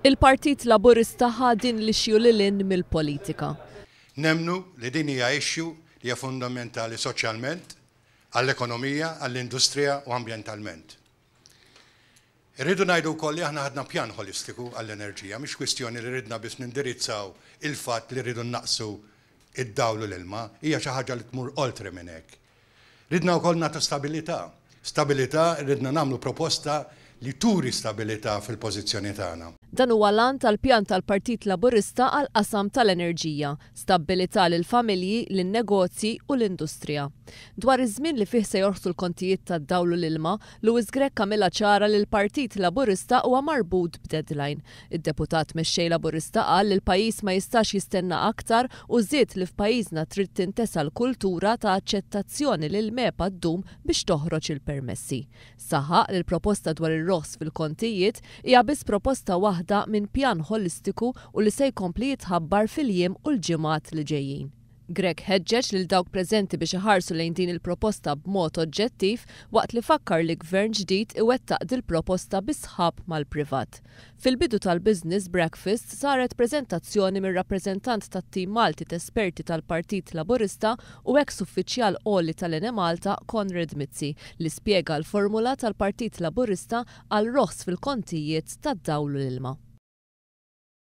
Il-Partit Laburista ħadin li xju lil mill-politika. Nemnu li din hija issue li hija fundamentali soċjalment, għall-ekonomija, għall-industrija u ambjentalment. Irridu ngħidu wkoll li aħna ħadna pjan holistiku għall-enerġija, mhix kwistjoni li ridna biss nindirizzaw il-fatt li rridu naqsu id-dawlu l-ilma, hija xi ħaġa li tmur oltre minn hekk. Ridna wkoll nagħtu stabilità. Stabilità ridna nagħmlu proposta li turi stabilità fil-pożizzjoni tagħna. Dan huwa lan tal-pjan tal-Partit Laburista għal qasam tal-enerġija, stabbilità lil familji, lin-negozji u l-industrija. Dwar iż-żmien li fih se jorħsu l-kontijiet tad-dawlu l-ilma, Louis Grech kamilha ċara li l-Partit Laburista huwa marbut b'deadline. Id-deputat mexxej Laburista qal li l-pajjiż ma jistax jistenna aktar u żied li f'pajjiżna trid tintesa l-kultura ta' aċċettazzjoni li l-mepa ddum biex toħroġ il-permessi. Saħaq li l-proposta dwar ir-roħs fil-kontijiet hija biss proposta waħda minn pjan holistiku u li se jkompli jitħabbar fil-jiem u l-ġimgħat li ġejjin. Grech ħeġġeġ lil dawk preżenti biex iħarsu lejn din il-proposta b'mod oġġettiv waqt li fakkar li gvern ġdid iwettaq dil-proposta bisħab mal-privat. Fil-bidu tal-Business Breakfast saret preżentazzjoni mir-rappreżentant tat-tim Malti t-esperti tal-Partit Laburista u eks-uffiċjal għoli tal-Ene Malta Konrad Mizzi li spjega l-formula tal-Partit Laburista għal roħs fil-kontijiet tad-dawlu l-ilma.